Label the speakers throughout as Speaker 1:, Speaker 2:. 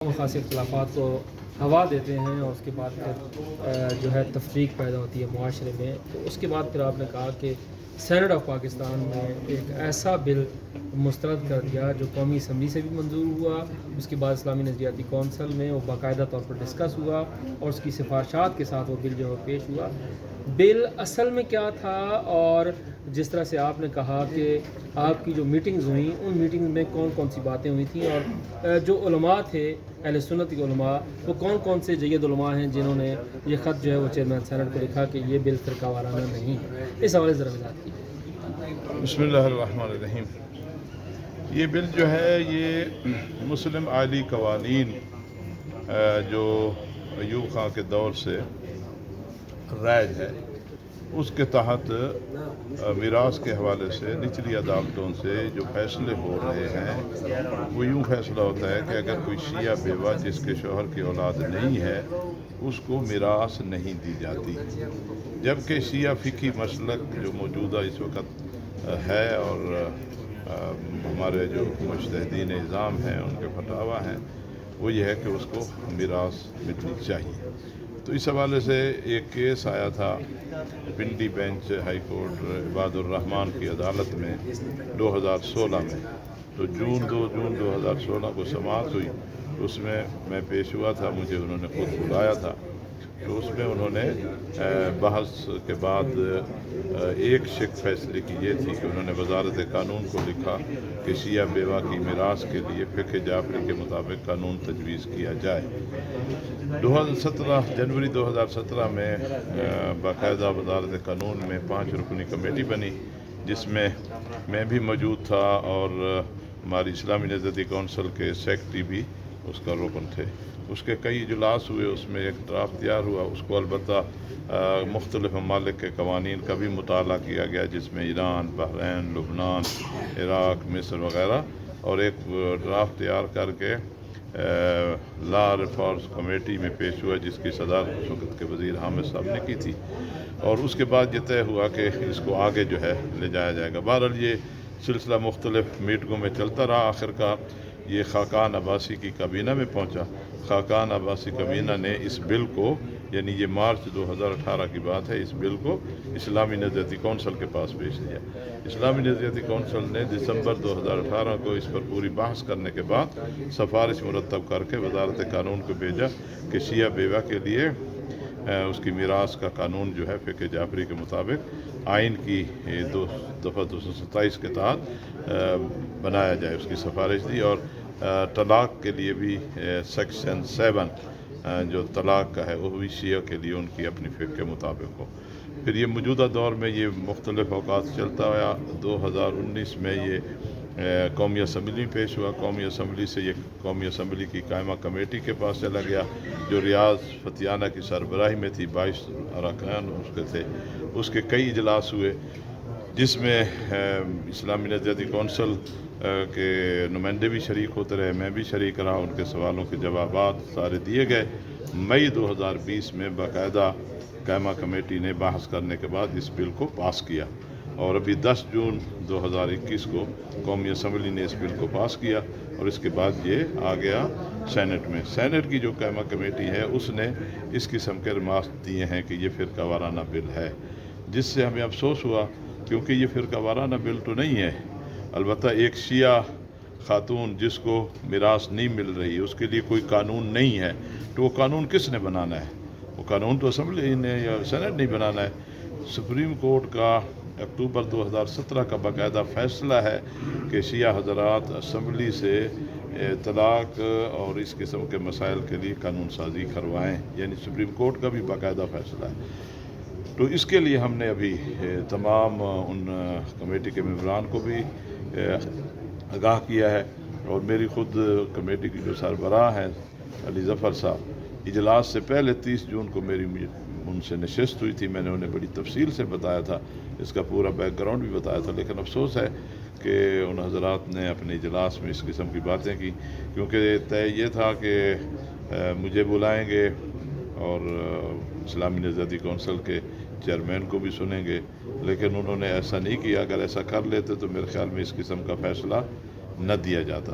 Speaker 1: خاص اختلافات کو ہوا دیتے ہیں اور اس کے بعد پھر جو ہے تفریق پیدا ہوتی ہے معاشرے میں. تو اس کے بعد پھر آپ نے کہا کہ سینٹ آف پاکستان نے ایک ایسا بل مسترد کر دیا جو قومی اسمبلی سے بھی منظور ہوا. اس کے بعد اسلامی نظریاتی کونسل میں وہ باقاعدہ طور پر ڈسکس ہوا اور اس کی سفارشات کے ساتھ وہ بل جو ہے پیش ہوا. بل اصل میں کیا تھا، اور جس طرح سے آپ نے کہا کہ آپ کی جو میٹنگز ہوئیں ان میٹنگز میں کون کون سی باتیں ہوئی تھیں، اور جو علماء تھے اہل سنت کے علماء وہ کون کون سے جید علماء ہیں جنہوں نے یہ خط جو ہے وہ چیئرمین سینٹ کو لکھا کہ یہ بل فرقہ وارانہ نہیں ہے. اس حوالے سے ذرا وضاحت کیجیے.
Speaker 2: بسم اللہ الرحمن الرحیم. یہ بل جو ہے یہ مسلم عالی قوانین جو ایوب خان کے دور سے رائج ہے، اس کے تحت میراث کے حوالے سے نچلی عدالتوں سے جو فیصلے ہو رہے ہیں وہ یوں فیصلہ ہوتا ہے کہ اگر کوئی شیعہ بیوہ جس کے شوہر کی اولاد نہیں ہے اس کو میراث نہیں دی جاتی، جبکہ شیعہ فقہی مسلک جو موجودہ اس وقت ہے اور ہمارے جو مجتہدین اعظام ہیں ان کے فتاویٰ ہیں وہ یہ ہے کہ اس کو میراث ملنی چاہیے. تو اس حوالے سے ایک کیس آیا تھا پنڈی بینچ ہائی کورٹ عباد الرحمان کی عدالت میں 2016 میں. تو جون 2016 کو سماعت ہوئی، اس میں پیش ہوا تھا، مجھے انہوں نے خود بلایا تھا. تو اس میں انہوں نے بحث کے بعد ایک شک فیصلے کی یہ تھی کہ انہوں نے وزارت قانون کو لکھا کہ شیعہ بیوہ کی میراث کے لیے فقہ جعفری کے مطابق قانون تجویز کیا جائے. 2017 جنوری 2017 میں باقاعدہ وزارت قانون میں 5 رکنی کمیٹی بنی جس میں بھی موجود تھا اور ہماری اسلامی نظریاتی کونسل کے سیکرٹری بھی اس کا رکن تھے. اس کے کئی اجلاس ہوئے، اس میں ایک ڈرافٹ تیار ہوا. اس کو البتہ مختلف ممالک کے قوانین کا بھی مطالعہ کیا گیا جس میں ایران، بحرین، لبنان، عراق، مصر وغیرہ، اور ایک ڈرافٹ تیار کر کے لا ریفارمز کمیٹی میں پیش ہوا جس کی صدارت اس وقت کے وزیر حامد صاحب نے کی تھی. اور اس کے بعد یہ طے ہوا کہ اس کو آگے جو ہے لے جایا جائے گا. بہرحال یہ سلسلہ مختلف میٹنگوں میں چلتا رہا. آخرکار یہ خاقان عباسی کی کابینہ میں پہنچا. خاقان عباسی کابینہ نے اس بل کو، یعنی یہ مارچ 2018 کی بات ہے، اس بل کو اسلامی نظریاتی کونسل کے پاس بھیج دیا. اسلامی نظریاتی کونسل نے دسمبر 2018 کو اس پر پوری بحث کرنے کے بعد سفارش مرتب کر کے وزارت قانون کو بھیجا کہ شیعہ بیوہ کے لیے اس کی میراث کا قانون جو ہے فقہ جعفری کے مطابق آئین کی دفعہ 227 کے تحت بنایا جائے. اس کی سفارش دی. اور طلاق کے لیے بھی سیکشن 7 جو طلاق کا ہے وہ بھی شیعہ کے لیے ان کی اپنی فقہ کے مطابق ہو. پھر یہ موجودہ دور میں یہ مختلف اوقات چلتا ہوا. 2019 میں یہ قومی اسمبلی پیش ہوا. قومی اسمبلی سے یہ قومی اسمبلی کی قائمہ کمیٹی کے پاس چلا گیا جو ریاض فتیانہ کی سربراہی میں تھی. 22 اراکین اس کے تھے. اس کے کئی اجلاس ہوئے جس میں اسلامی نظریاتی کونسل کے نمائندے بھی شریک ہوتے رہے، میں بھی شریک رہا. ان کے سوالوں کے جوابات سارے دیے گئے. مئی 2020 میں باقاعدہ قائمہ کمیٹی نے بحث کرنے کے بعد اس بل کو پاس کیا اور ابھی 10 جون 2021 کو قومی اسمبلی نے اس بل کو پاس کیا اور اس کے بعد یہ آ گیا سینٹ میں. سینٹ کی جو قائمہ کمیٹی ہے اس نے اس قسم کے ریمارکس دیے ہیں کہ یہ فرقہ وارانہ بل ہے، جس سے ہمیں افسوس ہوا کیونکہ یہ فرقہ وارانہ بل تو نہیں ہے. البتہ ایک شیعہ خاتون جس کو میراث نہیں مل رہی، اس کے لیے کوئی قانون نہیں ہے، تو وہ قانون کس نے بنانا ہے؟ وہ قانون تو اسمبلی نے یا سینٹ نہیں بنانا ہے. سپریم کورٹ کا اکتوبر 2017 کا باقاعدہ فیصلہ ہے کہ شیعہ حضرات اسمبلی سے طلاق اور اس قسم کے مسائل کے لیے قانون سازی کروائیں، یعنی سپریم کورٹ کا بھی باقاعدہ فیصلہ ہے. تو اس کے لیے ہم نے ابھی تمام ان کمیٹی کے ممبران کو بھی آگاہ کیا ہے اور میری خود کمیٹی کی جو سربراہ ہیں علی ظفر صاحب، اجلاس سے پہلے 30 جون کو میری ان سے نشست ہوئی تھی. میں نے انہیں بڑی تفصیل سے بتایا تھا، اس کا پورا بیک گراؤنڈ بھی بتایا تھا، لیکن افسوس ہے کہ ان حضرات نے اپنے اجلاس میں اس قسم کی باتیں کی کیونکہ طے یہ تھا کہ مجھے بلائیں گے اور اسلامی نظریاتی کونسل کے چیئرمین کو بھی سنیں گے، لیکن انہوں نے ایسا نہیں کیا. اگر ایسا کر لیتے تو میرے خیال میں اس قسم کا فیصلہ نہ دیا جاتا.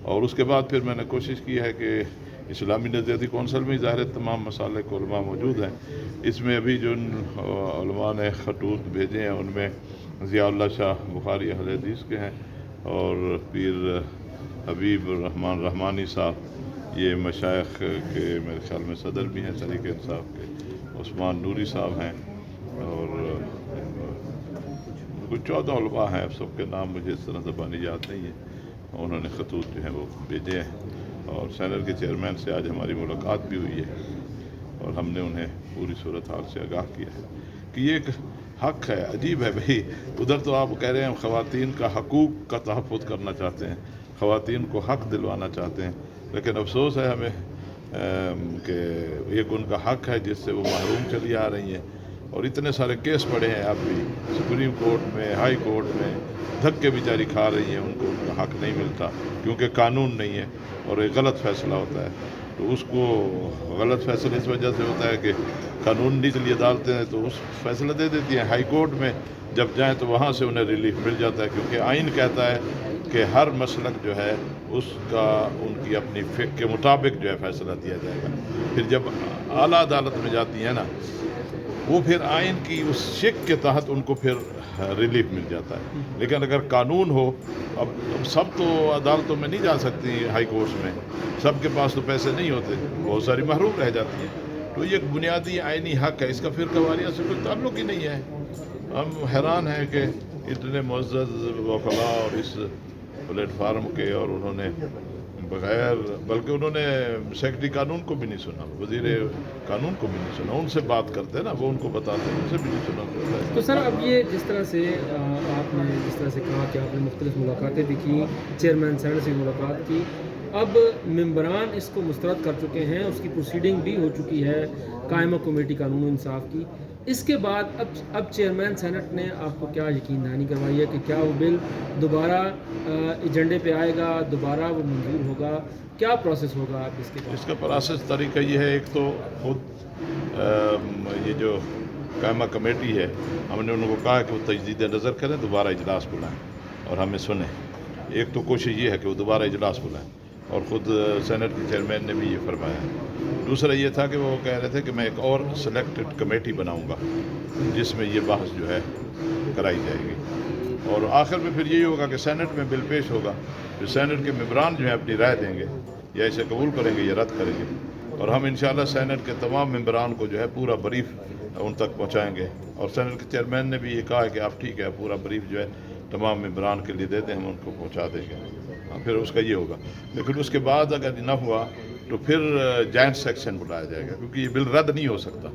Speaker 2: اور اس کے بعد پھر میں نے کوشش کی ہے کہ اسلامی نظریاتی کونسل میں ظاہر تمام مسالک علماء موجود ہیں. اس میں ابھی جو علماء نے خطوط بھیجے ہیں ان میں ضیاء اللہ شاہ بخاری اہل حدیث کے ہیں، اور پیر حبیب الرحمن رحمانی صاحب یہ مشائخ کے میرے خیال میں صدر بھی ہیں تحریک انصاف کے، عثمان نوری صاحب ہیں، اور کچھ 14 علماء ہیں. اب سب کے نام مجھے اس طرح زبانی یاد نہیں ہے. انہوں نے خطوط جو ہیں وہ بھیجے ہیں، اور سینٹ کے چیئرمین سے آج ہماری ملاقات بھی ہوئی ہے، اور ہم نے انہیں پوری صورتحال سے آگاہ کیا ہے کہ یہ ایک حق ہے. عجیب ہے بھائی، ادھر تو آپ کہہ رہے ہیں ہم خواتین کا حقوق کا تحفظ کرنا چاہتے ہیں، خواتین کو حق دلوانا چاہتے ہیں، لیکن افسوس ہے ہمیں کہ ایک ان کا حق ہے جس سے وہ محروم چلی آ رہی ہیں. اور اتنے سارے کیس پڑے ہیں اب بھی سپریم کورٹ میں، ہائی کورٹ میں، دھکے بیچاری کھا رہی ہیں، ان کو ان کا حق نہیں ملتا کیونکہ قانون نہیں ہے اور ایک غلط فیصلہ ہوتا ہے. تو اس کو غلط فیصلہ اس وجہ سے ہوتا ہے کہ قانون نچلی عدالتیں ہیں تو اس فیصلہ دے دیتی ہیں، ہائی کورٹ میں جب جائیں تو وہاں سے انہیں ریلیف مل جاتا ہے، کیونکہ آئین کہتا ہے کہ ہر مسلک جو ہے اس کا ان کی اپنی فقہ کے مطابق جو ہے فیصلہ دیا جائے گا. پھر جب اعلیٰ عدالت میں جاتی ہیں نا، وہ پھر آئین کی اس شق کے تحت ان کو پھر ریلیف مل جاتا ہے. لیکن اگر قانون ہو، اب سب تو عدالتوں میں نہیں جا سکتی، ہائی کورٹس میں سب کے پاس تو پیسے نہیں ہوتے، بہت ساری محروم رہ جاتی ہیں. تو یہ ایک بنیادی آئینی حق ہے، اس کا فرقہ واریت سے کوئی تعلق ہی نہیں ہے. ہم حیران ہیں کہ اتنے معزز وکلاء اور اس پلیٹ فارم کے، اور انہوں نے بغیر، بلکہ انہوں نے سیکرٹری قانون کو بھی نہیں سنا، وزیر قانون کو بھی نہیں سنا. ان سے بات کرتے ہیں نا، وہ ان کو بتاتے ہیں، ان سے بھی نہیں سنا پڑتا ہے.
Speaker 1: تو سر اب یہ جس طرح سے آپ نے جس طرح سے کہا کہ آپ نے مختلف ملاقاتیں بھی کی، چیئرمین سینٹ سے ملاقات کی، اب ممبران اس کو مسترد کر چکے ہیں، اس کی پروسیڈنگ بھی ہو چکی ہے قائمہ کمیٹی قانون و انصاف کی. اس کے بعد اب چیئرمین سینٹ نے آپ کو کیا یقین دہانی کروائی ہے کہ کیا وہ بل دوبارہ ایجنڈے پہ آئے گا، دوبارہ وہ منظور ہوگا، کیا پروسیس ہوگا آپ اس کے بعد؟
Speaker 2: اس کا پروسیس طریقہ یہ ہے، ایک تو خود یہ جو قائمہ کمیٹی ہے، ہم نے ان کو کہا کہ وہ تجدید نظر کریں، دوبارہ اجلاس بلائیں اور ہمیں سنیں. ایک تو کوشش یہ ہے کہ وہ دوبارہ اجلاس بلائیں، اور خود سینٹ کے چیئرمین نے بھی یہ فرمایا. دوسرا یہ تھا کہ وہ کہہ رہے تھے کہ میں ایک اور سلیکٹڈ کمیٹی بناؤں گا جس میں یہ بحث جو ہے کرائی جائے گی. اور آخر میں پھر یہی ہوگا کہ سینٹ میں بل پیش ہوگا، پھر سینٹ کے ممبران جو ہیں اپنی رائے دیں گے، یا اسے قبول کریں گے یا رد کریں گے. اور ہم انشاءاللہ سینٹ کے تمام ممبران کو جو ہے پورا بریف ان تک پہنچائیں گے. اور سینٹ کے چیئرمین نے بھی یہ کہا ہے کہ آپ ٹھیک ہے، پورا بریف جو ہے تمام ممبران کے لیے دے دیں، ہم ان کو پہنچا دیں گے. پھر اس کا یہ ہوگا. لیکن اس کے بعد اگر نہ ہوا تو پھر جوائنٹ سیکشن بلایا جائے گا، کیونکہ یہ بل رد نہیں ہو سکتا.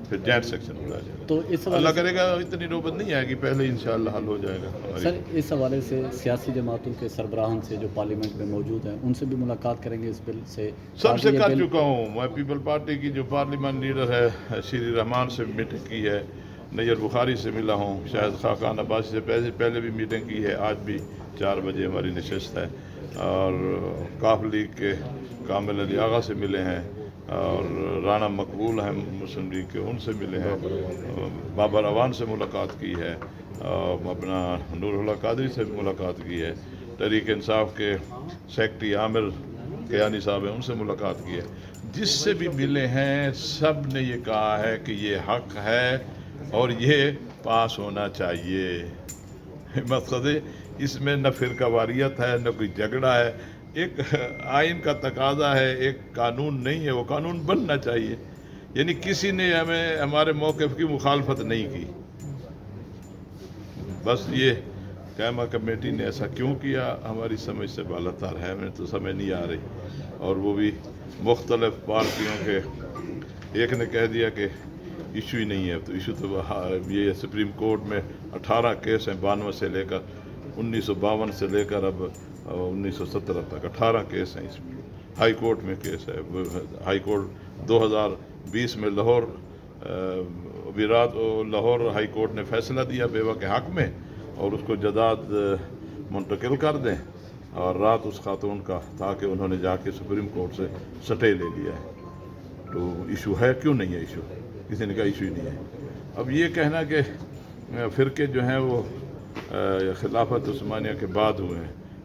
Speaker 2: پھر جوائنٹ سیکشن بلایا جائے گا.
Speaker 3: تو اس
Speaker 2: اللہ کرے گا اتنی نوبت نہیں آئے گی، پہلے انشاءاللہ حل ہو جائے گا.
Speaker 3: سر اس حوالے سے سیاسی جماعتوں کے سربراہان سے جو پارلیمنٹ میں موجود ہیں ان سے بھی ملاقات کریں گے اس بل سے؟
Speaker 2: سب سے کر چکا ہوں میں. پیپل پارٹی کی جو پارلیمنٹ لیڈر ہے شری رحمان سے میٹنگ کی ہے، نیئر بخاری سے ملا ہوں، شاید خاقان عباسی سے پہلے بھی میٹنگ کی ہے. آج بھی 4 بجے ہماری نشست ہے. اور کاف لیگ کے کامل علی آغا سے ملے ہیں، اور رانا مقبول ہیں مسلم لیگ کے، ان سے ملے ہیں. بابر اوان سے ملاقات کی ہے، اپنا نور اللہ قادری سے ملاقات کی ہے. تحریک انصاف کے سیکرٹری عامر کیانی صاحب ہیں، ان سے ملاقات کی ہے. جس سے بھی ملے ہیں سب نے یہ کہا ہے کہ یہ حق ہے اور یہ پاس ہونا چاہیے. مقصد اس میں نہ فرقہ واریت ہے، نہ کوئی جھگڑا ہے. ایک آئین کا تقاضا ہے، ایک قانون نہیں ہے، وہ قانون بننا چاہیے. یعنی کسی نے ہمارے موقف کی مخالفت نہیں کی. بس یہ قائمہ کمیٹی نے ایسا کیوں کیا ہماری سمجھ سے بالاتر ہے، ہمیں تو سمجھ نہیں آ رہی. اور وہ بھی مختلف پارٹیوں کے، ایک نے کہہ دیا کہ ایشو ہی نہیں ہے. تو ایشو تو یہ سپریم کورٹ میں 18 کیس ہیں، 92 سے لے کر 1952 سے لے کر اب 1917 تک 18 کیس ہیں. اس میں ہائی کورٹ میں کیس ہے. ہائی کورٹ 2020 میں لاہور ہائی کورٹ نے فیصلہ دیا بیوہ کے حق میں، اور اس کو جداد منتقل کر دیں، اور رات اس خاتون کا تھا کہ انہوں نے جا کے سپریم کورٹ سے سٹے لے لیا ہے. تو ایشو ہے، کیوں نہیں ہے ایشو؟ کسی نے کہا ایشو ہی نہیں ہے. اب یہ کہنا کہ فرقے جو ہیں وہ خلافت عثمانیہ کے بعد ہوئے ہیں،